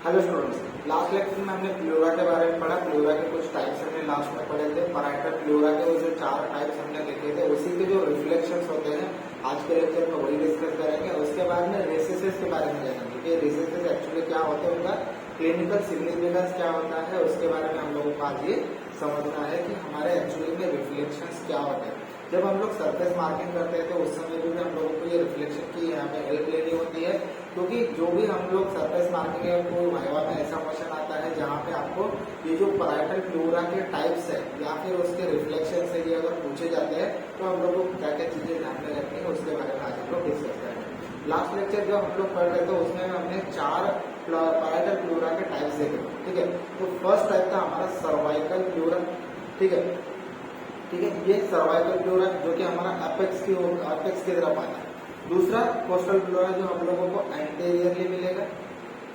Hello students, last lecture में हमने pleura के बारे में पढ़ा। प्लूरा के कुछ टाइप्स हमने लास्ट में पढ़े थे। पैराइटल प्लूरा के वो जो 4 टाइप्स हमने लिखे थे, उसी के जो रिफ्लेक्शंस होते हैं आज के लेक्चर में वही डिस्कस करेंगे। उसके बाद में रेसेसेस के बारे में जानेंगे कि रेसेसेस एक्चुअली क्या होते हैं, उनका क्लिनिकल सिग्निफिकेंस क्या होता है, उसके बारे में हम लोगों को आज ये समझना है कि हमारे एक्चुअली में रिफ्लेक्शंस क्या होते हैं। जब हम लोग सरफेस मार्किंग करते हैं तो उस समय भी हम लोगों को ये रिफ्लेक्शन की यहाँ पे हेल्प लेनी होती है, क्योंकि जो भी हम लोग सरफेस मार्किंग है वो वाइवा में ऐसा क्वेश्चन आता है जहाँ पे आपको ये जो पैराइटल प्लूरा के टाइप्स है या फिर उसके रिफ्लेक्शन से ये अगर पूछे जाते हैं तो हम लोग को क्या क्या चीजें ध्यान में रखनी है उसके बारे में आज हम लोग डिस्कस करेंगे। लास्ट लेक्चर जो हम लोग पढ़ रहे थे उसमें हमने 4 पैराइटल प्लूरा के टाइप्स देखे, ठीक है। तो फर्स्ट टाइप था हमारा सर्वाइकल प्लूरा, ठीक है। ये सर्वाइकल प्लूरा जो कि हमारा अपेक्स की तरफ आता है। दूसरा कोस्टल प्लूरा जो हम लोगों को एंटीरियरली मिलेगा।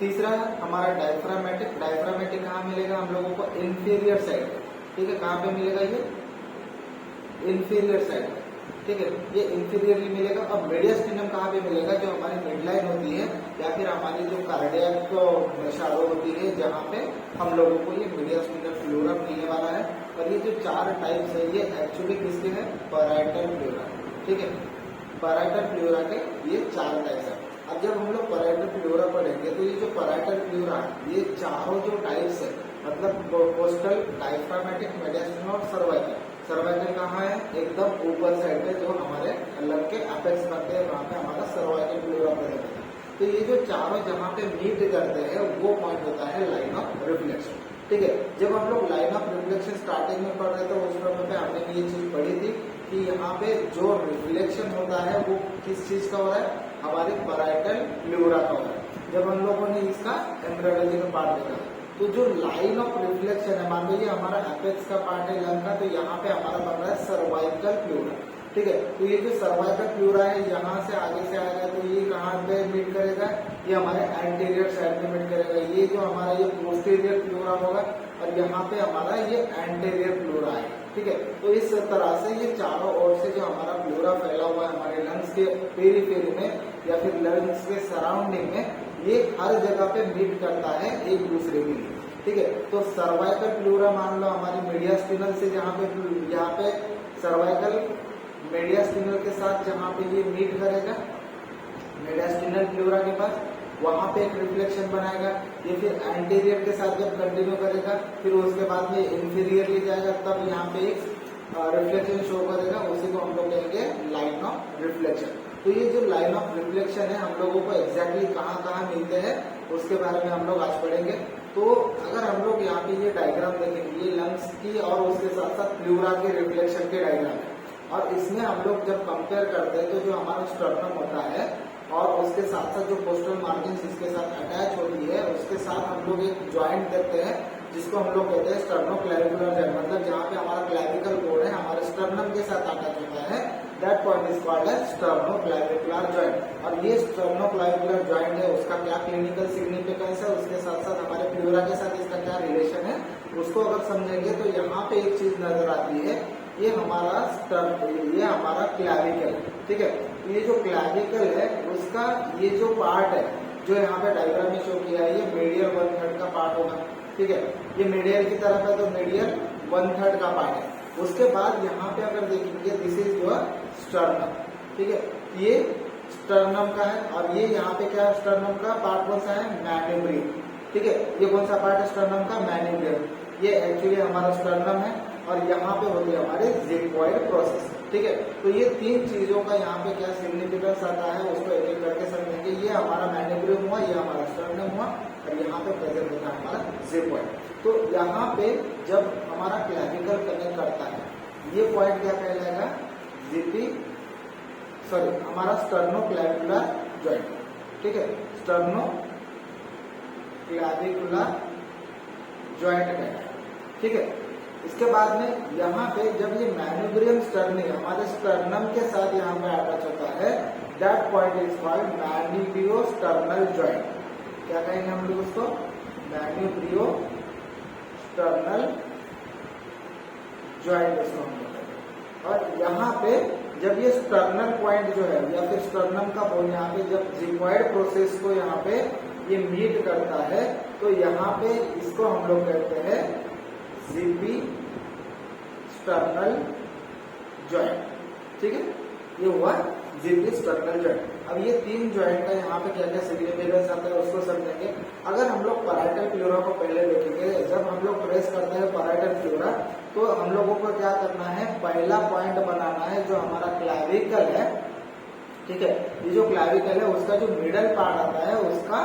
तीसरा हमारा डायफ्रामेटिक कहाँ मिलेगा हम लोगों को? इंफीरियर साइड, ठीक है। कहाँ पे मिलेगा ये? इंफीरियर साइड, ठीक है। ये इंफीरियरली मिलेगा। अब मीडियस्टिनम कहाँ पे मिलेगा? जो हमारी मिडलाइन होती है या फिर हमारी जो कार्डियक शैडो होती है, जहाँ पे हम लोगों को ये मीडियस्टिनम प्लूरा मिलने वाला है। और ये जो 4 टाइप्स है ये एक्चुअली किसके हैं? पैराइटल प्लूरा, ठीक है। पैराइटल प्लूरा के ये 4 टाइप्स है। अब जब हम लोग पैराइटल प्लूरा पढ़ेंगे तो ये जो पैराइटल प्लूरा ये चारों जो टाइप्स है, मतलब कोस्टल, डायफ्रामेटिक, मीडियस्टिनम और सर्वाइकल। सर्वाइकल कहाँ है? एकदम ऊपर साइड पे जो हमारे लग के अपेक्स बनते हैं, वहाँ पे हमारा सर्वाइकल प्लूरा पड़ेगा। तो ये जो चारों जहाँ पे मीट करते हैं वो पॉइंट होता है लाइन ऑफ रिफ्लेक्शन, ठीक है। जब हम लोग लाइन ऑफ रिफ्लेक्शन स्टार्टिंग में पढ़ रहे थे उस समय पे हमने ये चीज पढ़ी थी कि यहाँ पे जो रिफ्लेक्शन होता है वो किस चीज का हो रहा है? हमारे पैराइटल प्लूरा का हो रहा है। जब हम लोगों ने इसका एम्ब्रियोलॉजी का पार्ट देखा तो जो लाइन ऑफ रिफ्लेक्शन है, मान लीजिए हमारा एपेक्स का पार्ट है लंग का, तो यहाँ पे हमारा बन रहा है सर्वाइकल प्लूरा, ठीक है। तो ये जो सर्वाइकल प्लूरा है यहाँ से आगे से आएगा तो ये कहाँ पे मीट करेगा? ये हमारे एंटीरियर साइड में मीट करेगा। ये जो हमारा ये पोस्टीरियर प्लूरा होगा और यहाँ पे हमारा ये एंटीरियर प्लूरा है, ठीक है। तो इस तरह से ये चारों ओर से जो हमारा प्लूरा फैला हुआ है हमारे लंग्स के पेरीफेरी में या फिर लंग्स के सराउंडिंग में, ये हर जगह पे मीट करता है एक दूसरे के लिए, ठीक है। तो सर्वाइकल प्लूरा मान लो हमारी मीडियस्टिनल से यहाँ पे सर्वाइकल मीडियस्टिनल के साथ जहाँ पे ये मीट करेगा मीडियस्टिनल प्लूरा के पास, वहां पे एक रिफ्लेक्शन बनाएगा। ये फिर एंटीरियर के साथ जब कंटिन्यू करेगा फिर उसके बाद में इंफीरियरली जाएगा, तब यहाँ पे एक रिफ्लेक्शन शो करेगा। उसी को हम लोग कहेंगे लाइन ऑफ रिफ्लेक्शन। तो ये जो लाइन ऑफ रिफ्लेक्शन है हम लोगों को एग्जैक्टली कहाँ मिलते हैं उसके बारे में हम लोग आज पढ़ेंगे। तो अगर हम लोग यहाँ पे ये डायग्राम देखेंगे, ये लंग्स की और उसके साथ साथ प्लूरा के रिफ्लेक्शन के डायग्राम है, और इसमें हम लोग जब कंपेयर करते हैं तो जो हमारा स्टर्नम होता है और उसके साथ साथ जो कोस्टल मार्जिन इसके साथ अटैच होती है उसके साथ हम लोग एक ज्वाइंट देखते हैं जिसको हम लोग कहते हैं स्टर्नोक्लेविकुलर जॉइंट। मतलब जहाँ पे हमारा क्लेविकल कोड है हमारे स्टर्नम के साथ अटैच होता है, that point is called as sternoclavicular joint. और ये स्टर्नोक्लेविकुलर जॉइंट है, उसका क्या क्लिनिकल सिग्निफिकेंस है, उसके साथ साथ हमारे प्लूरा के साथ इसका क्या रिलेशन है, उसको अगर समझेंगे तो यहाँ पे एक चीज नजर आती है, ये हमारा क्लैविकल, ठीक है। ये जो क्लैविकल है उसका ये जो पार्ट है जो यहाँ पे डायग्राम में शो किया है ये मीडियल 1/3 का पार्ट होगा, ठीक है। ये मीडियल की तरफ है तो मीडियल 1/3 का पार्ट है। उसके बाद यहाँ पे अगर देखेंगे दिस इज योर स्टर्नम, ठीक है। ये स्टर्नम का है और ये यहाँ पे क्या स्टर्नम का पार्ट कौन सा है? मैन्यूब्रियम, ठीक है। ये कौन सा पार्ट है स्टर्नम का? मैन्यूब्रियम। ये एक्चुअली हमारा स्टर्नम है और यहाँ पे होती है हमारे जिग्मॉइड प्रोसेस, ठीक है। तो ये 3 चीजों का यहाँ पे क्या सिग्निफिकेंस आता है उसको एक एक करके समझेंगे। ये हमारा मैन्यूब्रियम हुआ, ये हमारा स्टर्नम हुआ और यहाँ पे प्रेजेंट होता है हमारा जिग्मॉइड। तो यहाँ पे जब हमारा क्लैविकल कनेक्ट करता है ये पॉइंट क्या कहलाएगा? हमारा स्टर्नोक्लेविकुलर जॉइंट, ठीक है। स्टर्नोक्लेविकुलर जॉइंट कहलाएगा, ठीक है। इसके बाद में यहाँ पे जब ये मैन्यूब्रियम स्टर्नी हमारे स्टर्नम के साथ यहाँ पे अटैच होता है, that point is called manubrio sternal joint. क्या कहेंगे हम लोग उसको? मैन्यूब्रियो स्टर्नल जॉइंट इसको हम लोग कहेंगे। और यहाँ पे जब ये स्टर्नल पॉइंट जो है या फिर स्टर्नम का बोन यहाँ पे जब जिग्मॉइड प्रोसेस को यहाँ पे ये मीट करता है तो यहाँ पे इसको हम लोग कहते हैं जीपी स्टर्नल जॉइंट, ठीक है। ये हुआ जीपी स्टर्नल जॉइंट। अब ये 3 जॉइंट का यहाँ पे क्या क्या सिग्निफिकेंस आता है उसको समझेंगे। अगर हम लोग पैराइटल प्लूरा को पहले देखेंगे, जब हम लोग ट्रेस करते हैं पैराइटल प्लूरा तो हम लोगों को क्या करना है, पहला पॉइंट बनाना है जो हमारा क्लैविकल है, ठीक है। ये जो क्लैविकल है उसका जो मिडल पार्ट आता है उसका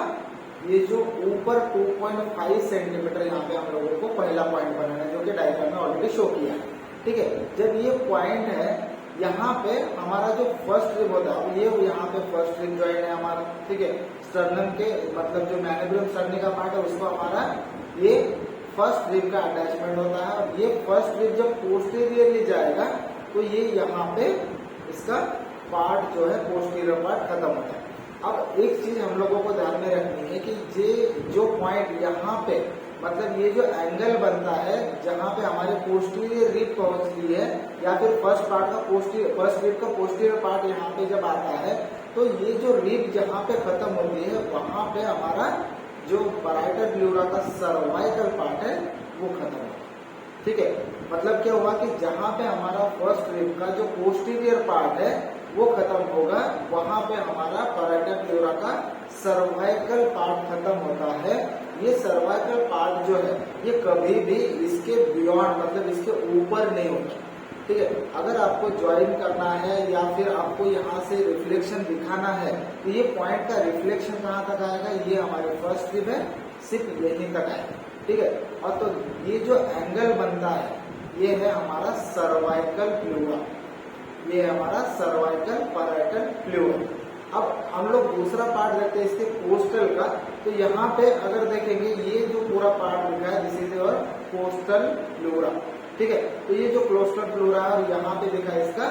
ये जो ऊपर 2.5 सेंटीमीटर यहाँ पे हम लोगों को पहला पॉइंट बनाना है, जो कि डायग्राम में ऑलरेडी शो किया है, ठीक है। जब ये पॉइंट है यहाँ पे हमारा जो फर्स्ट रिब होता है, अब ये यहाँ पे फर्स्ट रिब जॉइंट है हमारा, ठीक है। स्टर्नम के मतलब जो मैनिपुलम स्टर्नी का पार्ट है उसको हमारा ये फर्स्ट रिब का अटैचमेंट होता है। और ये फर्स्ट रिब जब पोस्टीरियरली जाएगा तो ये यहाँ पे इसका पार्ट जो है पोस्टीरियर पार्ट खत्म होता है। अब एक चीज हम लोगों को ध्यान में रखनी है कि ये जो पॉइंट यहाँ पे मतलब ये जो एंगल बनता है जहाँ पे हमारे पोस्टीरियर रिब पहुंचती है या फिर फर्स्ट रिब का पोस्टीरियर पार्ट यहाँ पे जब आता है तो ये जो रिब जहाँ पे खत्म होती है वहां पे हमारा जो पैराइटल प्लूरा का सर्वाइकल पार्ट है वो खत्म होता है, ठीक है। मतलब क्या हुआ कि जहाँ पे हमारा फर्स्ट रिब का जो पोस्टीरियर पार्ट है वो खत्म होगा, वहां पे हमारा पैराइटल प्लूरा का सर्वाइकल पार्ट खत्म होता है। ये सर्वाइकल पार्ट जो है ये कभी भी इसके बियॉन्ड मतलब इसके ऊपर नहीं होता, ठीक है। अगर आपको ज्वाइन करना है या फिर आपको यहाँ से रिफ्लेक्शन दिखाना है तो ये पॉइंट का रिफ्लेक्शन कहाँ तक आएगा, ये हमारे फर्स्ट रिब है, सिर्फ यहीं तक आएगा, ठीक है। और तो ये जो एंगल बनता है ये है हमारा सर्वाइकल प्लूरा, ये है हमारा सर्वाइकल पैराइटल प्लूरा। अब हम लोग दूसरा पार्ट लेते हैं इसके कोस्टल का, तो यहाँ पे अगर देखेंगे ये जो पूरा पार्ट लिखा है this is your coastal pleura, ठीक है। तो ये जो कोस्टल प्लूरा है और यहाँ पे लिखा है इसका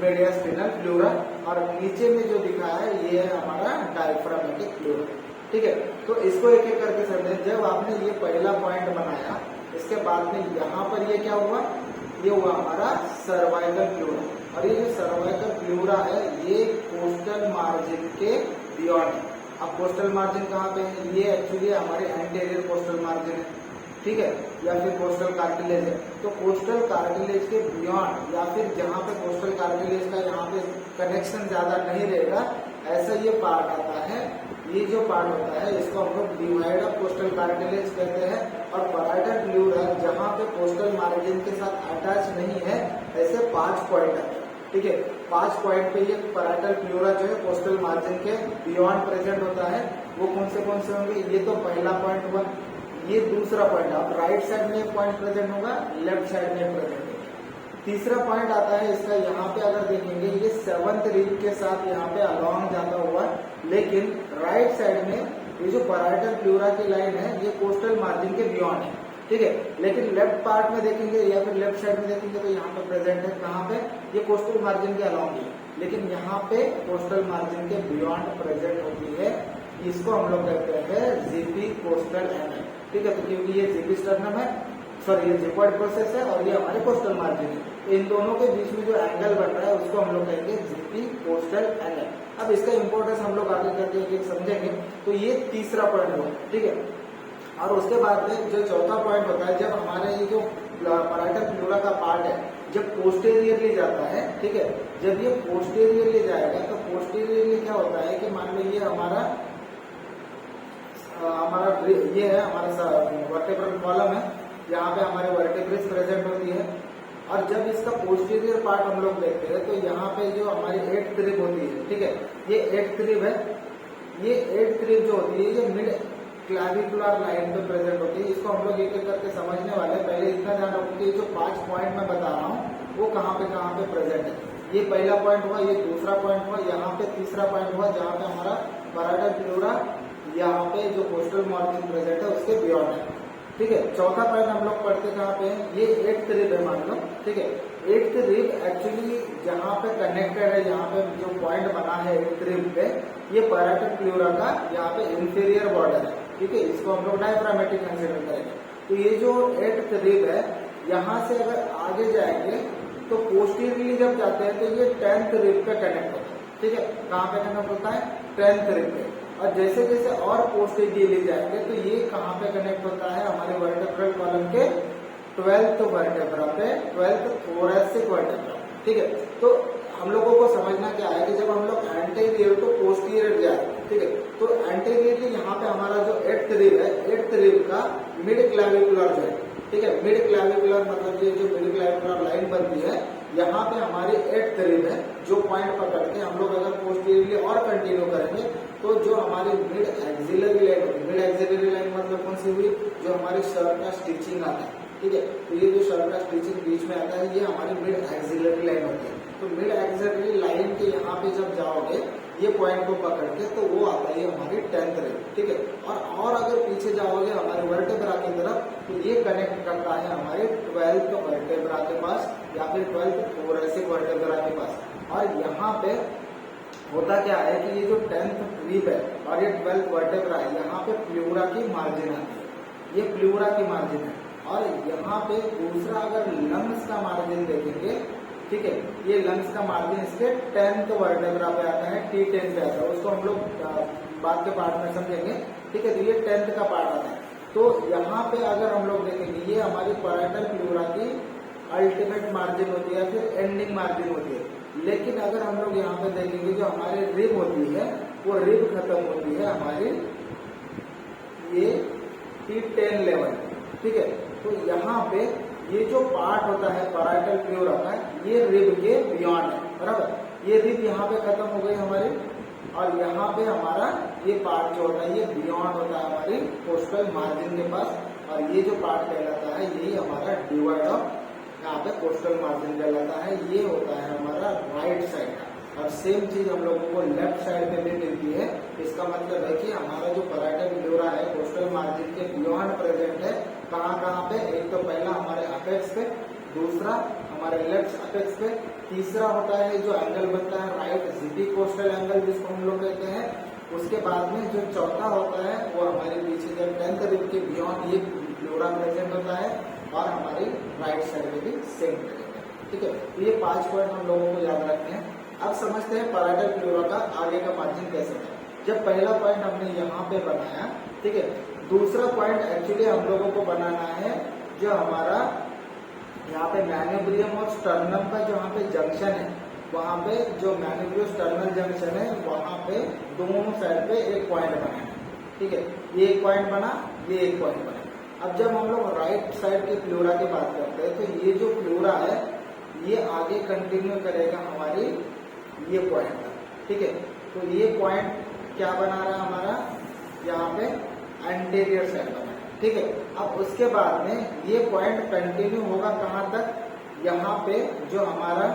मेडियास्टिनल प्लूरा और नीचे में जो दिखा है ये है हमारा डायफ्रामेटिक प्लूरा, ठीक है। तो इसको एक एक करके समझें। जब आपने ये पहला पॉइंट बनाया इसके बाद में यहाँ पर ये क्या हुआ, ये हुआ हमारा सर्वाइकल प्लूरा। और ये जो सर्वाइकल प्लूरा है ये कोस्टल मार्जिन के बियॉन्ड है। अब कोस्टल मार्जिन कहाँ पे है, ये एक्चुअली हमारे एंटीरियर कोस्टल मार्जिन है, ठीक है, या फिर कोस्टल कार्टिलेज है। तो कोस्टल कार्टिलेज के बियॉन्ड या फिर जहाँ पे कोस्टल कार्टिलेज का यहाँ पे कनेक्शन ज्यादा नहीं रहेगा ऐसा ये पार्ट आता है। ये जो पार्ट होता है इसको हम लोग डिवाइड ऑफ कोस्टल कार्टिलेज कहते हैं। और पैराइटल प्लूरा जहाँ पे कोस्टल मार्जिन के साथ अटैच नहीं है ऐसे 5 पॉइंट है, ठीक है। 5 पॉइंट पे ये पैराइटल प्लूरा जो है कोस्टल मार्जिन के बियॉन्ड प्रेजेंट होता है। वो कौन से होंगे, ये तो पहला पॉइंट हुआ, ये दूसरा पॉइंट। अब राइट साइड में एक पॉइंट प्रेजेंट होगा, लेफ्ट साइड में प्रेजेंट होगा। तीसरा पॉइंट आता है इसका, यहाँ पे अगर देखेंगे ये 7th रिब के साथ यहाँ पे अलॉन्ग जाता हुआ, लेकिन राइट साइड में ये जो पैराइटल प्लूरा की लाइन है ये कोस्टल मार्जिन के बियॉन्ड है, ठीक है। लेकिन लेफ्ट पार्ट में देखेंगे या फिर लेफ्ट साइड में देखेंगे तो यहाँ पे प्रेजेंट है कहाँ पे, ये कोस्टल मार्जिन के अलॉन्ग है, लेकिन यहाँ पे कोस्टल मार्जिन के बियॉन्ड प्रेजेंट होती है। इसको हम लोग कहते हैं जीपी कोस्टल एंगल, ठीक है। तो क्योंकि ये जीपी स्टर्नम है, सॉरी ये जिपॉइड प्रोसेस है और ये हमारे कोस्टल मार्जिन है, तो इन दोनों के बीच में जो एंगल बन रहा है उसको हम लोग कहेंगे जीपी कोस्टल एंगल। अब इसका इंपॉर्टेंस हम लोग आगे करके एक समझेंगे। तो ये तीसरा पॉइंट हुआ, ठीक है। और उसके बाद में जो चौथा पॉइंट होता है, जब हमारे ये जो पैराइटल प्लूरा का पार्ट है जब पोस्टेरियरली जाता है, ठीक है, जब ये पोस्टेरियरली जाएगा तो पोस्टेरियरली क्या होता है कि मान लो ये हमारा ये है हमारा वर्टेब्रल कॉलम है, यहाँ पे हमारे वर्टेब्रेस प्रेजेंट होती है। और जब इसका पोस्टीरियर पार्ट हम लोग देखते हैं तो यहाँ पे जो हमारी 8th रिब होती है, ठीक है, ये 8th रिब है। ये 8th रिब जो होती है ये मिड क्लैविकुलर लाइन पे प्रेजेंट होती है। इसको हम लोग एक एक करके समझने वाले हैं। पहले इतना ध्यान रखो कि जो 5 पॉइंट मैं बता रहा हूँ वो कहाँ पे प्रेजेंट है। ये पहला पॉइंट हुआ, ये दूसरा पॉइंट हुआ, यहाँ पे तीसरा पॉइंट हुआ जहाँ पे हमारा पैराइटल प्लूरा यहाँ पे जो कोस्टल मार्जिन प्रेजेंट है उसके बियॉन्ड है, ठीक है। चौथा पॉइंट हम लोग पढ़ते कहाँ पे हैं, ये 8th रिब है मान लो, ठीक है। 8th रिब एक्चुअली जहाँ पे कनेक्टेड है, यहाँ पे जो पॉइंट बना है 8th रिब पे, ये पैराइटल प्लूरा का यहाँ पे इंफीरियर बॉर्डर है, ठीक है। इसको हम लोग डायफ्रामेटिक कंसीडर करेंगे। तो ये जो 8th रिब है यहाँ से अगर आगे जाएंगे तो पोस्टीरियरली जब जाते हैं तो ये 10th रिब पे कनेक्ट होता है, ठीक है। कहाँ पे कनेक्ट होता है, 10th रिब पे। और जैसे जैसे और पोस्टीरियरली जाएंगे तो ये कहाँ पे कनेक्ट होता है, हमारे वर्टेब्रल कॉलम के 12th वर्टेब्रा पे, 12th थोरैसिक वर्टेब्रा। ठीक है, तो हम लोगों को समझना क्या है कि जब हम लोग एंटीरियर टू पोस्टीरियर जाए, ठीक है, तो एंटीरियरली यहाँ पे हमारा जो 8th रिब है, 8th रिब का मिड क्लैविकुलर जॉइंट, ठीक है, मिड क्लैविकुलर मतलब ये जो मिड क्लैविकुलर लाइन बनती है, यहाँ पे हमारी 8th रिब है, जो पॉइंट पकड़ के हम लोग अगर पोस्टीरियरली और कंटिन्यू करेंगे तो जो हमारी मिड एक्सिलरी लाइन होगी, मिड एक्सिलरी लाइन मतलब कौन सी हुई, जो हमारी शर्ट का स्टिचिंग आता है, ठीक है, तो ये जो शर्ट का स्टिचिंग बीच में आता है ये हमारी मिड एक्सिलरी लाइन होती है। तो मिड एक्सिलरी लाइन के यहाँ पे जब जाओगे ये पॉइंट को पकड़ के तो वो आता है हमारी 10th रिब, ठीक है, और अगर पीछे जाओगे हमारे वर्टेब्रा की तरफ तो ये कनेक्ट करता है हमारे 12th वर्टेब्रा के पास या फिर 12th थोरैसिक वर्टेब्रा के पास। और यहाँ पे होता क्या है कि ये जो 10th रिब है और ये 12th वर्टेब्रा है, यहाँ पे प्लूरा की मार्जिन आती है, ये प्लूरा की मार्जिन है। और यहाँ पे दूसरा अगर लंग्स का मार्जिन देखेंगे, ठीक है, ये लंग्स का मार्जिन इसके 10th वर्टेब्रा पे आता है, T10 पे आता है, उसको हम लोग बाद के पार्ट में समझेंगे, ठीक है, तो ये 10th का पार्ट आता है। तो यहाँ पे अगर हम लोग देखेंगे ये हमारी पैराइटल प्लूरा की अल्टीमेट मार्जिन होती है, फिर एंडिंग मार्जिन होती है। लेकिन अगर हम लोग यहाँ पे देखेंगे जो हमारी रिब होती है वो रिब खत्म होती है हमारी ये T10 लेवल, ठीक है, तो यहाँ पे ये जो पार्ट होता है पैराइटल प्लूरा का ये रिब के बियॉन्ड है, बराबर, ये रिब यहाँ पे खत्म हो गई हमारी और यहाँ पे हमारा ये पार्ट जो होता है ये बियॉन्ड होता है हमारी कोस्टल मार्जिन के पास। और ये जो पार्ट कहलाता है यही हमारा डिवाइड ऑफ यहाँ पे कोस्टल मार्जिन कहलाता है, ये होता है हमारा राइट साइड का। और सेम चीज हम लोगों को लेफ्ट साइड में भी मिलती है। इसका मतलब है कि हमारा जो पैराइटल प्लूरा है कोस्टल मार्जिन के बियॉन्ड प्रेजेंट है, कहाँ कहाँ पे, एक तो पहला हमारे अपेक्स पे, दूसरा हमारे लेफ्ट अपेक्स पे, तीसरा होता है जो एंगल बनता है राइट जीपी कोस्टल एंगल जिसको हम लोग कहते हैं, उसके बाद में जो चौथा होता है वो हमारे पीछे जब 10th रिब के बियॉन्ड ये प्लूरा प्रेजेंट होता है और हमारी राइट साइड में भी सेम प्रेजेंट है, ठीक है। तो ये 5 पॉइंट हम लोगों को याद रखते हैं। अब समझते हैं पैराइटल प्लूरा का आगे का मार्जिन कैसे है। जब पहला पॉइंट हमने यहाँ पे बनाया, ठीक है, दूसरा पॉइंट एक्चुअली हम लोगों को बनाना है जो हमारा यहाँ पे मैन्यूब्रियम और स्टर्नम का जो यहाँ पे जंक्शन है, वहाँ पे जो मैन्यूब्रियो स्टर्नल जंक्शन है वहाँ पे दोनों साइड पे एक पॉइंट बनाना है, ठीक है, ये एक पॉइंट बना, ये एक पॉइंट बना। अब जब हम लोग राइट साइड के प्लूरा की बात करते हैं तो ये जो प्लूरा है ये आगे कंटिन्यू करेगा हमारी ये पॉइंट, ठीक है, तो ये पॉइंट क्या बना रहा है हमारा यहाँ पे एंटीरियर साइड बना, ठीक है। अब उसके बाद में ये पॉइंट कंटिन्यू होगा कहाँ तक, यहाँ पे जो हमारा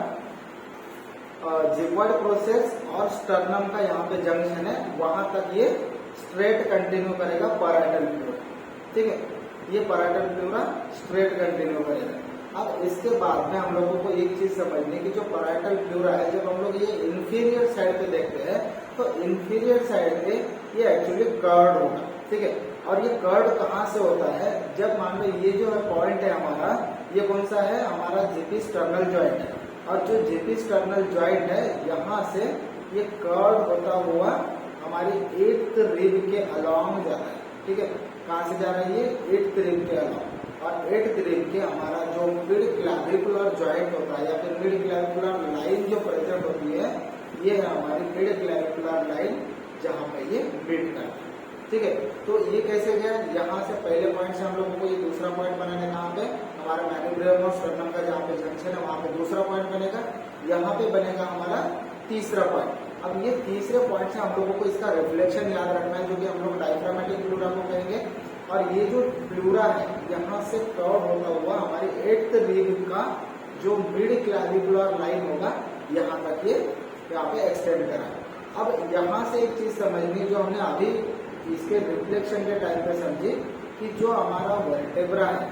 जिग्वाइड प्रोसेस और स्टर्नम का यहाँ पे जंक्शन है वहां तक ये स्ट्रेट कंटिन्यू करेगा पैराइटल प्लूरा, ठीक है, ये पैराइटल प्लूरा स्ट्रेट कंटिन्यू करेगा। अब इसके बाद में हम लोगों को एक चीज समझनी कि जो पैराइटल प्लूरा है जब हम लोग ये इंफीरियर साइड पे देखते हैं तो इंफीरियर साइड पे ये एक्चुअली कर्ड होगा, ठीक है, और ये कर्ड कहाँ से होता है, जब मान लो ये जो है पॉइंट है हमारा, ये कौन सा है हमारा जीपी स्टर्नल जॉइंट है, और जो जीपी स्टर्नल जॉइंट है यहाँ से ये कर्ड होता हुआ हमारी 8th रिब के अलॉन्ग जाता है, ठीक है, कहाँ से जा रहा है ये 8th रिब के अलॉन्ग, और 8th रिब के हमारा जो मिड क्लैविकुलर जॉइंट होता है या फिर मिड क्लैविकुलर लाइन जो प्रेजेंट होती है ये है हमारी मिड क्लैविकुलर लाइन जहाँ पे ये मीट करता है, ठीक है। तो ये कैसे गया, यहाँ से पहले पॉइंट से हम लोगों को ये दूसरा पॉइंट बनाना है, कहाँ पे हमारा मैन्यूब्रियम और स्टर्नम का जहाँ पे जंक्शन है वहाँ पे दूसरा पॉइंट बनेगा, यहाँ पे बनेगा हमारा तीसरा पॉइंट। अब ये तीसरे पॉइंट से हम लोगों को इसका रिफ्लेक्शन याद रखना है जो कि हम लोग डायफ्रामेटिक प्लूरा को कहेंगे, और ये जो प्लूरा है यहाँ से कर्व होता हुआ हमारी 8th रिब का जो मिड क्लैविकुलर लाइन होगा यहाँ तक ये यहाँ पे एक्सटेंड करा। अब यहाँ से एक चीज समझनी जो हमने अभी इसके रिफ्लेक्शन के टाइम पे समझी कि जो हमारा वर्टेब्रा है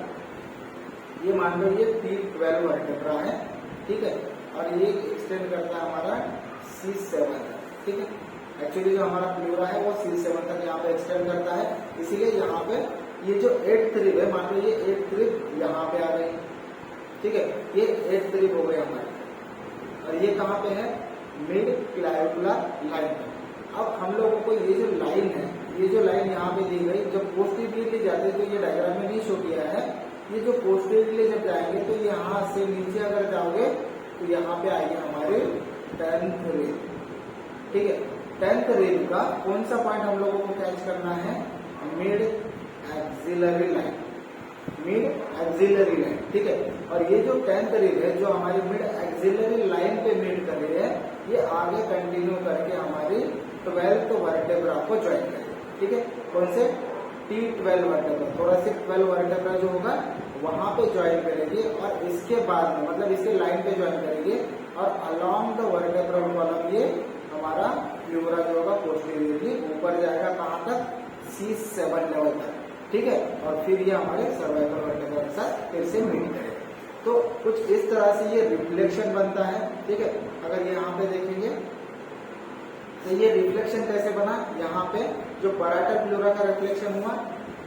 ये मान लो ये T12 वर्टेब्रा है, ठीक है, और ये एक्सटेंड करता है हमारा C7 तक, ठीक है, एक्चुअली जो हमारा प्लूरा है वो C7 तक यहाँ पे एक्सटेंड करता है, इसीलिए यहाँ पे ये जो 8th रिब है मान लो ये 8th रिब यहाँ पे आ गई, ठीक है, ये 8th रिब हो गई हमारी, और ये कहाँ पे है मिड क्लैविकुलर लाइन पे, अब हम लोगों को ये जो लाइन है, ये जो लाइन यहाँ पे दी गई, जब पोस्टीरियरली जाते हैं तो ये डायग्राम में नहीं शो किया है, ये जो पोस्टीरियरली जब जाएंगे तो यहाँ से नीचे अगर जाओगे तो यहाँ पे आएंगे हमारे 10th रिब, ठीक है। 10th रिब का कौन सा पॉइंट हम लोगों को कैच करना है, mid axillary line, mid axillary line, ठीक है। और ये जो 10th रिब है जो हमारी मिड एक्सिलरी लाइन पे मीट कर रही है, ये आगे कंटिन्यू करके हमारी 12th वर्टेब्रा को ज्वाइन करेगी, ठीक है। कौन से, T12 वर्टेब्रा, थोरेसिक 12 वर्टेब्रा जो होगा वहां पे ज्वाइन करेगी और इसके बाद में मतलब इसके लाइन पे ज्वाइन करेगी और अलोंग द वर्टेब्रल कॉलम ये हमारा प्लूरा जो होगा पोस्टीरियरली ऊपर जाएगा कहाँ तक, C7 लेवल तक, ठीक है। और फिर ये हमारे सर्वाइकल वर्टेब्रा के साथ फिर से मीट करेगा। तो कुछ इस तरह से ये रिफ्लेक्शन बनता है, ठीक है। अगर ये यहाँ पे देखेंगे तो ये रिफ्लेक्शन कैसे बना, यहाँ पे जो पैराइटल प्लूरा का रिफ्लेक्शन हुआ,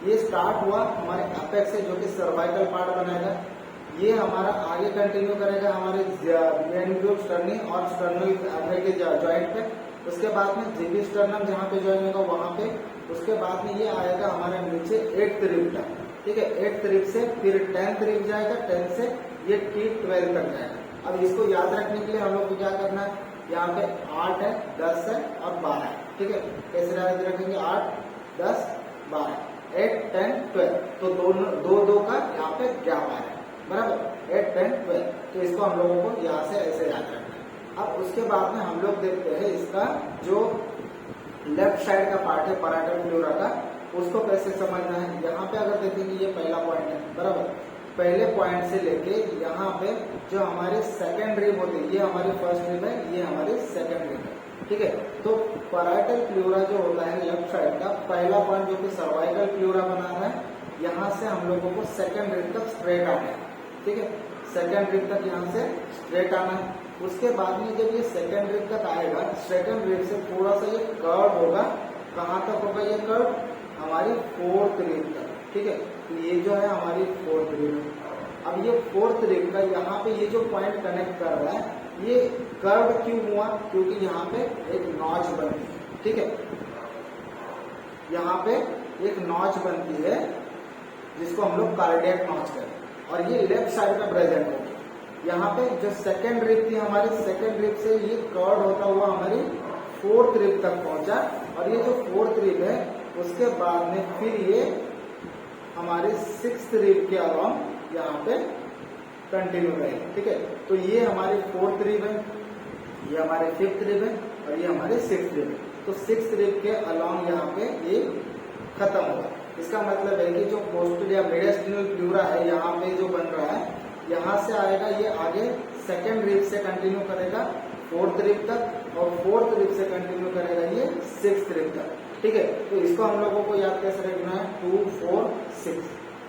ये स्टार्ट हुआ हमारे अपेक्स से जो कि सर्वाइकल पार्ट बनाएगा, ये हमारा आगे कंटिन्यू करेगा हमारे स्टर्निंग और स्टर्नल के जॉइंट पे, उसके बाद में जीबी स्टर्नम जहाँ पे ज्वाइन होगा वहां पे, उसके बाद में ये आएगा हमारे नीचे 8th रिब तक, ठीक है। 8th रिब से फिर 10th रिब जाएगा, 10 से ये T12 तक जाएगा। अब इसको याद रखने के लिए हम लोग को क्या करना है, यहाँ पे 8 है, 10 है और 12 है, ठीक है। कैसे याद रखेंगे, 8, 10, 12, 8, 10, 12, तो दो का यहाँ पे गैप आ रहा है, बराबर, 8, 10, 12, तो इसको हम लोगों को यहाँ से ऐसे याद रखना है। अब उसके बाद में हम लोग देखते हैं इसका जो लेफ्ट साइड का पार्ट है पैराइटल प्लूरा का, उसको कैसे समझना है। यहाँ पे अगर देखेंगे ये पहला पॉइंट है, बराबर, पहले पॉइंट से लेके यहाँ पे जो हमारे सेकेंड रिब होती है, ये हमारी फर्स्ट रिब है, ये हमारी सेकेंड रिब है, ठीक है। तो पैराइटल प्लूरा जो होता है लेफ्ट साइड का पहला पॉइंट जो कि सर्वाइकल प्लूरा बना है, यहाँ से हम लोगों को सेकेंड रिब तक स्ट्रेट आना है, ठीक है। सेकेंड रिब तक यहाँ से स्ट्रेट आना है। उसके बाद में जब ये सेकेंड रिब तक आएगा, सेकेंड रिब से थोड़ा सा ये कर्व होगा, कहाँ तक होगा ये कर्व, हमारी 4th रिब तक, ठीक है। तो ये जो है हमारी 4th रिब। अब ये 4th रिब का यहाँ पे ये जो पॉइंट कनेक्ट कर रहा है, ये कर्व क्यों हुआ, क्योंकि यहाँ पे एक नॉच बनती है, ठीक है। यहाँ पे एक नॉच बनती है जिसको हम लोग कार्डियक नॉच कहते हैं, और ये लेफ्ट साइड में प्रेजेंट होगी। यहाँ पे जो सेकेंड रिब थी हमारी, सेकेंड रिब से ये कर्व होता हुआ हमारी 4th रिब तक पहुंचा, और ये जो 4th रिब है उसके बाद में फिर ये हमारे 6th रिब के अलाउंग यहाँ पे कंटिन्यू रहेगी, ठीक है। तो ये हमारी 4th रिब है, ये हमारे 5th रिब है और ये हमारे 6th रिब है। तो 6th रिब के अलाउंग यहाँ पे ये खत्म होगा। इसका मतलब है कि जो पोस्टीरियर मेडिस्टिनल प्लूरा है यहाँ पे जो बन रहा है, यहाँ से आएगा ये आगे सेकेंड रिब से कंटिन्यू करेगा 4th रिब तक, और 4th रिब से कंटिन्यू करेगा ये 6th रिब तक, ठीक है। तो इसको हम लोगों को याद कैसे रखना है, 2, 4, 6,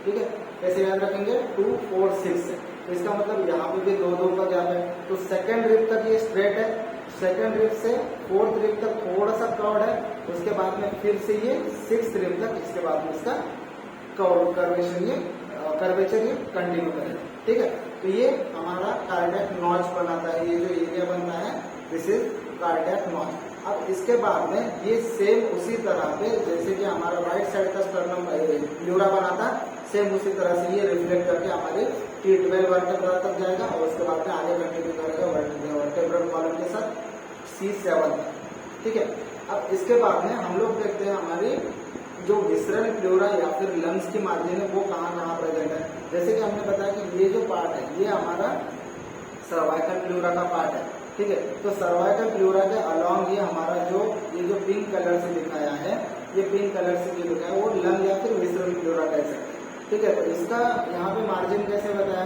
ठीक है। कैसे याद रखेंगे, 2, 4, 6 से। तो इसका मतलब यहाँ पे भी 2 का गैप है, तो सेकेंड रिब तक ये स्ट्रेट है, सेकेंड रिब से 4th रिब तक थोड़ा सा कर्व है, उसके बाद में फिर से ये 6th रिब तक, इसके बाद में इसका कर्वेचर ये कंटिन्यू करेगा, ठीक है। तो ये हमारा कार्डियक नॉच बनाता है, ये जो एरिया बनता है दिस इज कार्डियक नॉच। अब इसके बाद में ये सेम उसी तरह पे जैसे कि हमारा राइट साइड का स्टर्नम प्लूरा बना था, सेम उसी तरह से ये रिफ्लेक्ट करके हमारे T12 वर्टेब्रा तक जाएगा, और उसके बाद में आगे कंटिन्यू करेगा वर्टेब्रल कॉलम के साथ C7, ठीक है। अब इसके बाद में हम लोग देखते हैं हमारी जो विसरल प्लूरा या फिर लंग्स की मार्जिन है वो कहाँ प्रेजेंट है। जैसे कि हमने बताया कि ये जो पार्ट है ये हमारा सर्वाइकल प्लूरा का पार्ट है, ठीक है। तो सर्वाइकल प्लूरा के अलोंग ये हमारा जो पिंक कलर से दिखाया है, ये पिंक कलर से जो दिखाया है वो लंग या फिर विसरल प्लूरा कह सकते हैं, ठीक है। तो इसका यहाँ पे मार्जिन कैसे बताया,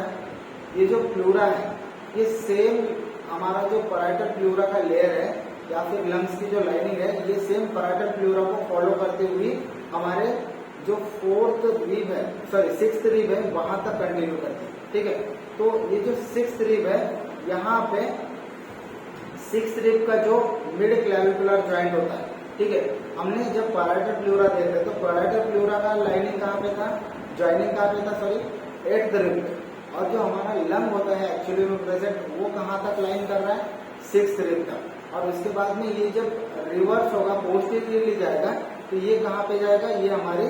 ये जो प्लूरा है ये सेम हमारा जो पैराइटल प्लूरा का लेयर है या फिर लंग्स की जो लाइनिंग है, ये सेम पैराइटल प्लूरा को फॉलो करते हुए हमारे जो 4th रिब है, सॉरी 6th रिब है, वहां तक कंटिन्यू करती है, ठीक है। तो ये जो 6th रिब है, यहाँ पे 6th रिब का जो मिड क्लेविकुलर जॉइंट होता है, ठीक है। हमने जब पैराइटल प्लूरा देखते तो पैराइटल प्लूरा का लाइनिंग कहाँ पे था, ज्वाइनिंग कहाँ पे था, सॉरी 8th रिब पे, और जो हमारा लंग होता है एक्चुअली में प्रेजेंट वो कहाँ तक लाइन कर रहा है, 6th रिब तक। और उसके बाद में ये जब रिवर्स होगा, पोस्टीरियरली जाएगा, तो ये कहाँ पे जाएगा, ये हमारी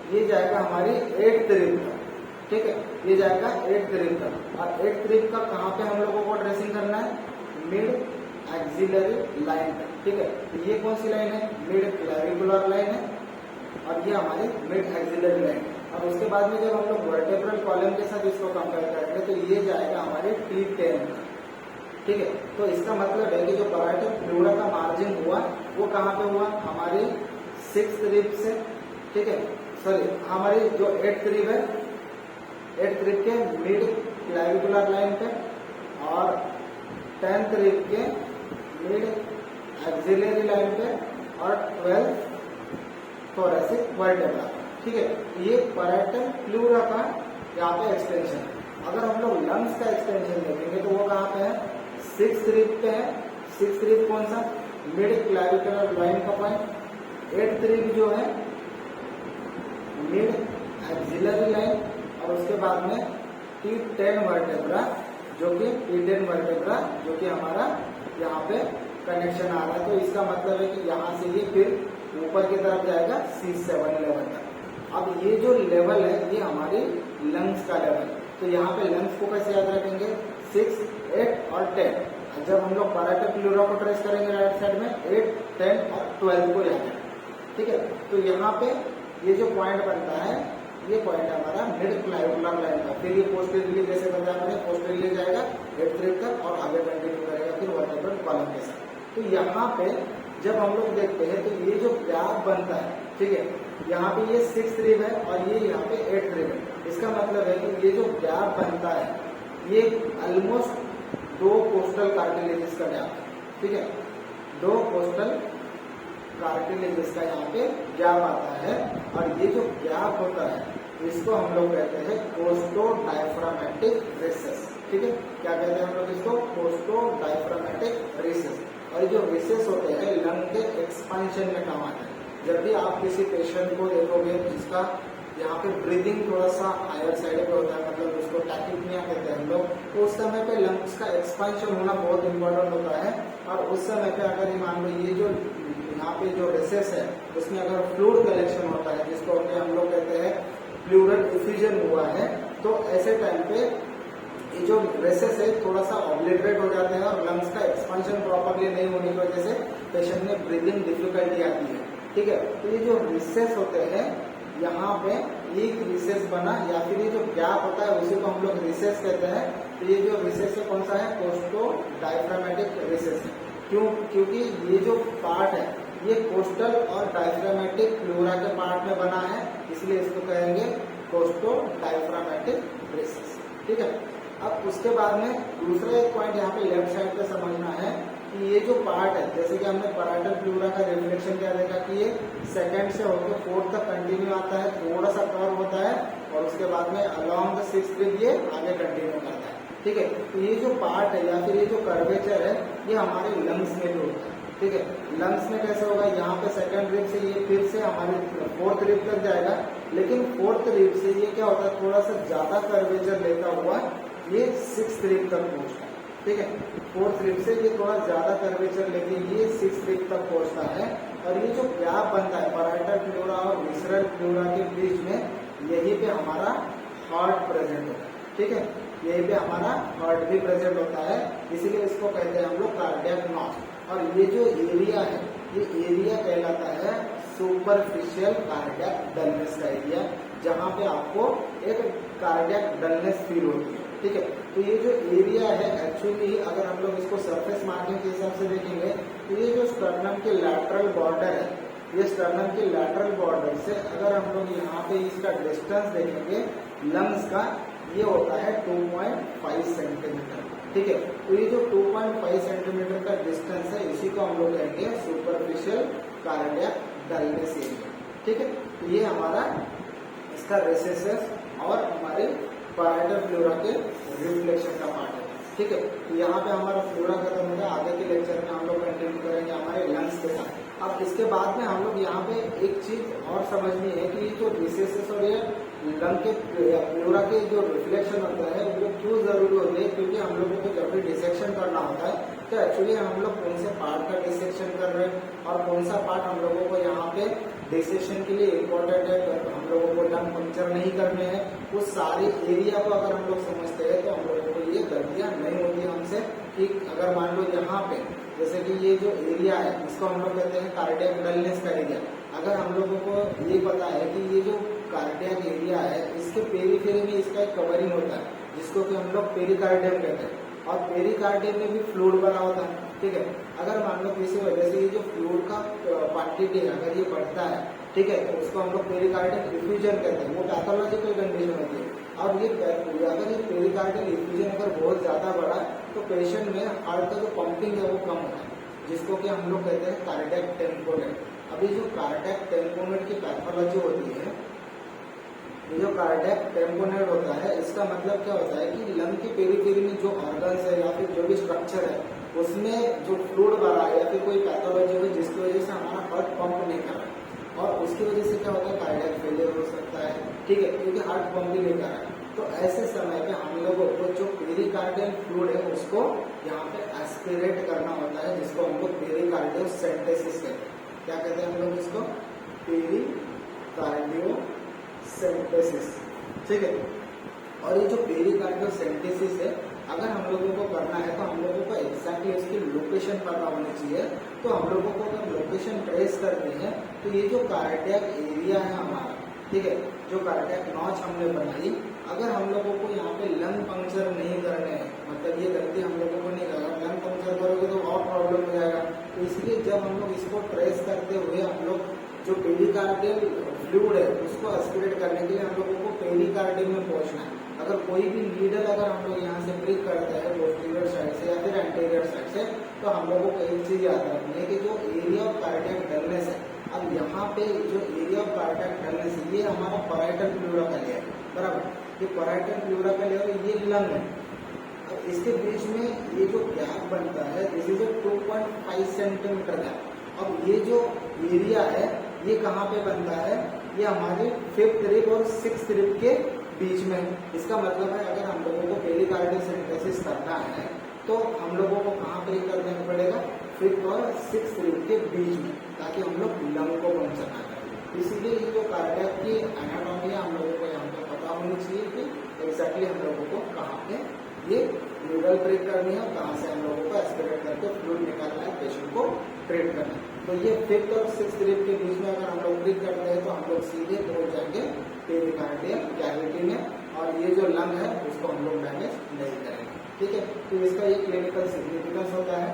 ये जाएगा हमारी 8th रिब तक। ठीक है, ये जाएगा 8th रिब तक। और 8th रिब का कहाँ पे हम लोगों को ड्रेसिंग करना है, मिड एक्सिलरी लाइन पे। ठीक है, तो ये कौन सी लाइन है, मिड क्लैविकुलर लाइन है, और ये हमारी मिड एक्सिलरी लाइन। और उसके बाद में जब हम लोग वर्टेब्रल कॉलम के साथ इसको कंपेयर करेंगे तो ये जाएगा हमारे T10। ठीक है, तो इसका मतलब है कि जो पैराइटल प्लूरा का मार्जिन हुआ वो कहाँ पे हुआ, हमारी 6th रिब से। ठीक है, सॉरी, हमारी जो 8th रिब है, 8th रिब के मिड क्लैविकुलर लाइन पे, और 10th रिब के मिड एक्सिलरी लाइन पे, और 12th थोरैसिक वर्टेब्रा। ठीक है, ये पैराइटल प्लूरा का यहाँ पे एक्सटेंशन है। अगर हम लोग लंग्स का एक्सटेंशन देखेंगे तो वो कहाँ पे है, 6th रिब पे है। 6th रिब कौन सा, मिड क्लैविकुलर लाइन का पॉइंट। 8th रिब जो है मिड एक्सिलरी लाइन, और उसके बाद में T10 वर्टेब्रा, जो कि T10 वर्टेब्रा जो कि हमारा यहाँ पे कनेक्शन आ रहा है। तो इसका मतलब है कि यहाँ से ये फिर ऊपर की तरफ जाएगा C7 लेवल तक। अब ये जो लेवल है ये हमारी लंग्स का लेवल है। तो यहाँ पे लंग्स को कैसे याद रखेंगे, 6, 8 और 10। जब हम लोग पैराइटल प्लूरा को ट्रेस करेंगे राइट साइड में 8, 10 और 12 को याद रखेंगे। ठीक है, तो यहाँ पे ये जो पॉइंट बनता है, ये पॉइंट हमारा मिड क्लैविकुलर लाइन का। फिर ये पोस्टीरियरली जैसे बताया मैंने, पोस्टीरियरली जाएगा 8th रिब तक और आगे कंटिन्यू करेगा फिर वर्टेब्रल कॉलम के साथ। तो यहाँ पे जब हम लोग देखते हैं तो ये जो गैप बनता है, ठीक है, यहाँ पे ये 6th रिब है और ये यहाँ पे 8th रिब है। इसका मतलब है कि ये जो गैप बनता है ये ऑलमोस्ट 2 कोस्टल कार्टिलेजेस का गैप है। ठीक है, 2 कोस्टल कार्टिलेजेस का यहाँ पे गैप आता है, और ये जो गैप होता है इसको हम लोग कहते हैं कोस्टो डायफ्रामेटिक रेसेस। ठीक है, क्या कहते हैं हम लोग इसको, कोस्टो डायफ्रामेटिक रेसेस। और ये जो रेसेस होते हैं लंग के एक्सपेंशन में काम आते हैं। जब भी आप किसी पेशेंट को देखोगे जिसका यहाँ पे ब्रीदिंग थोड़ा सा हायर साइड पे होता है, मतलब उसको टैकिपनिया कहते हैं हम लोग, तो उस समय पे लंग्स का एक्सपेंशन होना बहुत इंपॉर्टेंट होता है। और उस समय पे अगर मान लो ये जो यहाँ पे जो रेसेस है उसमें अगर फ्लूइड कलेक्शन होता है, जिसको हम लोग कहते हैं प्लूरल इफ्यूजन हुआ है, तो ऐसे टाइम पे ये जो रेसेस है थोड़ा सा ऑब्लिटरेट हो जाते हैं और लंग्स का एक्सपेंशन प्रॉपरली नहीं होने की वजह से पेशेंट में ब्रीदिंग डिफिकल्टी आती है। ठीक है, तो ये जो रिसेस होते हैं यहाँ पे एक रिसेस बना, या फिर ये जो गैप होता है उसी को हम लोग रिसेस कहते हैं। तो ये जो रिसेस है कौन सा है, कोस्टो डायफ्रामेटिक रिसेस है। क्योंकि ये जो पार्ट है ये कोस्टल और डायफ्रामेटिक प्लूरा के पार्ट में बना है, इसलिए इसको कहेंगे कोस्टो डायफ्रामेटिक रिसेस। ठीक है, अब उसके बाद में दूसरा एक पॉइंट यहाँ पे लेफ्ट साइड पे समझना है कि ये जो पार्ट है, जैसे कि हमने पैराइटल प्लूरा का रिफ्लेक्शन क्या देखा कि ये सेकंड से होकर 4th तक कंटिन्यू आता है, थोड़ा सा कर्व होता है, और उसके बाद में अलॉन्ग द 6th रिब ये आगे कंटिन्यू करता है। ठीक है, तो ये जो पार्ट है या फिर ये जो कर्वेचर है ये हमारे लंग्स में भी होता है। ठीक है, लंग्स में कैसे होगा, यहाँ पे सेकंड रिब से ये फिर से हमारे 4th रिब तक जाएगा, लेकिन 4th रिब से ये क्या होता है, थोड़ा सा ज्यादा कर्वेचर लेता हुआ ये 6th रिब तक पहुंचता है। ठीक है, 4th रिब से ये थोड़ा ज्यादा कर्वेचर लेके ये 6th रिब तक पहुंचता है। और ये जो गैप बनता है पैराइटल प्लूरा और विसरल प्लूरा के बीच में, यहीं पे हमारा हार्ट प्रेजेंट होता है। ठीक है, यहीं पे हमारा हार्ट भी प्रेजेंट होता है, इसीलिए इसको कहते हैं हम लोग कार्डियक नॉच। और ये जो एरिया है ये एरिया कहलाता है सुपरफिशियल कार्डियक डलनेस का एरिया, जहाँ पे आपको एक कार्डियक डलनेस फील होती है। ठीक है, तो ये जो एरिया है एक्चुअली अगर हम लोग इसको सरफेस मार्किंग के हिसाब से देखेंगे तो ये जो स्टर्नम के लैटरल बॉर्डर है, ये स्टर्नम के लैटरल बॉर्डर से अगर हम लोग यहाँ पे इसका डिस्टेंस देखेंगे लंग्स का, ये होता है 2.5 सेंटीमीटर। ठीक है, तो ये जो 2.5 सेंटीमीटर का डिस्टेंस है इसी को हम लोग कहेंगे सुपरफिशियल कार्डियक डलनेस एरिया। ठीक है, तो ये हमारा इसका रेसेस और हमारे पैराइटल प्लूरा के रिफ्लेक्शन का पार्ट है। ठीक है, तो यहाँ पे हमारा प्लूरा खत्म हो गया, आगे के लेक्चर में हम लोग कंटिन्यू करेंगे हमारे लंग्स के साथ। अब इसके बाद में हम लोग यहाँ पे एक चीज और समझनी है कि ये जो रिसेसेस और ये लंग के प्लूरा के जो रिफ्लेक्शन होता है वो क्यों जरूरी होती है, क्योंकि हम लोगों को जब भी डिसेक्शन करना होता है तो एक्चुअली हम लोग कौन से पार्ट का डिसेक्शन कर रहे हैं और कौन सा पार्ट हम लोगों को यहाँ पे डिसेक्शन के लिए इम्पोर्टेंट है, हम लोगों को लंग पंक्चर नहीं करने हैं, उस सारे एरिया को अगर हम लोग समझते हैं तो हम लोगों को ये गलतियां नहीं होती हमसे। कि अगर मान लो यहाँ पे जैसे कि ये जो एरिया है इसको हम लोग कहते हैं कार्डियक डलनेस का एरिया, अगर हम लोगों को ये पता है कि ये जो कार्डियक एरिया है इसके पेरीफेरी में इसका एक कवरिंग होता है जिसको कि हम लोग पेरिकार्डियम कहते हैं, और पेरिकार्डियम में भी फ्लूइड बना होता है, ठीक है। अगर मान लो किसी वजह से ये जो फ्लूइड का क्वांटिटी अगर ये बढ़ता है, ठीक है, तो उसको हम लोग पेरिकार्डियल इफ्यूजन कहते हैं, वो पैथोलॉजिकल कंडीशन होती है। और ये अगर ये पेरिकार्डियल इफ्यूजन अगर बहुत ज्यादा बढ़ा तो पेशेंट में हार्ट का जो पंपिंग है वो कम होता है, जिसको कि हम लोग कहते हैं कार्डियक टेम्पोनेट। अभी जो कार्डियक टेम्पोनेट की पैथोलॉजी होती है, ये जो कार्डियक टेम्पोनेट होता है इसका मतलब क्या होता है कि लंग की पेरीफेरी में जो ऑर्गन्स है या फिर जो भी स्ट्रक्चर है उसमें जो फ्लूइड भरा है या फिर कोई पैथोलॉजी हो जिसकी वजह से हमारा हार्ट पंप नहीं कर रहा है और उसकी वजह से क्या होता है कार्डियक फेलियर हो सकता है, ठीक है, क्योंकि हार्ट पंप भी नहीं कर रहा है। तो ऐसे समय पे हम लोगों को जो पेरिकार्डियल फ्लूइड है उसको यहाँ पे एस्पिरेट करना होता है, जिसको हम लोग पेरिकार्डियो सेंटेसिस कहते हैं। क्या कहते हैं हम लोग इसको? पेरिकार्डियो सेंटेसिस, ठीक है। और ये जो पेरिकार्डियो सेंटेसिस है अगर हम लोगों को करना है तो हम लोगों को एग्जैक्टली उसकी लोकेशन पता होनी चाहिए। तो हम लोगों को अगर लोकेशन ट्रेस करते हैं तो ये जो कार्डियक एरिया है हमारा, ठीक है, जो कार्डियक नॉच हमने बनाई, अगर हम लोगों को यहाँ पे लंग पंक्चर नहीं करने हैं, मतलब ये गलती हम लोगों को नहीं करना, लंग पंक्चर करोगे तो और प्रॉब्लम हो जाएगा। तो इसलिए जब हम लोग इसको ट्रेस करते हुए हम लोग जो पेरिकार्डियल फ्लूइड है उसको एस्पिरेट करने के लिए हम लोगों को पेरिकार्डियम में पहुंचना है। अगर कोई भी नीडल अगर हम लोग यहाँ से प्रिक करते हैं पोस्टीरियर साइड से या फिर एंटीरियर साइड से, तो हम लोगों को एक चीज याद रखनी है कि जो एरिया ऑफ कार्डियक डलनेस है, अब यहाँ पे जो एरिया ऑफ कार्डियक डलनेस है ये हमारा पैराइटल प्लूरा का लेयर है, बराबर। ये पैराइटल प्लूरा का लेयर ये लंग है, अब इसके बीच में ये जो गैप बनता है दिस इज 2.5 सेंटीमीटर गैप। अब ये जो एरिया है ये कहाँ पे बनता है? ये हमारे 5th रिब और 6th रिब के बीच में। इसका मतलब है अगर हम लोगों को पेरिकार्डियल सेंटेसिस करना है तो हम लोगों को कहाँ पे कर देना पड़ेगा? 5th और 6th रिब के बीच में, ताकि हम लोग लंग को पंक्चर ना करें। इसीलिए ये जो कार्डियक की एनाटॉमी है हम लोगों को यहाँ पे पता होनी चाहिए कि एग्जैक्टली हम लोगों को कहाँ पे ये न्यूरल ब्रेक करनी है, कहाँ से हम लोगों को एस्पिरेट करके फ्लूइड निकालना है, पेशेंट को ट्रीट करना है। तो ये 5th और 6th रिब के बीच में अगर हम लोग ब्रेक करते हैं तो हम लोग सीधे पहुंच जाएंगे पेरिकार्डियल कैविटी में, और ये जो लंग है उसको हम लोग डैमेज नहीं करेंगे, ठीक है। तो इसका ये क्लिनिकल सिग्निफिकेंस होता है।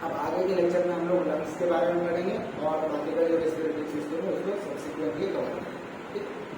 अब आगे के लेक्चर में हम लोग लंग्स के बारे में पढ़ेंगे और बाकी का जो रेस्पिरेटरी सिस्टम है उसको सब्सिक्वेंटली कवर करेंगे, ठीक है।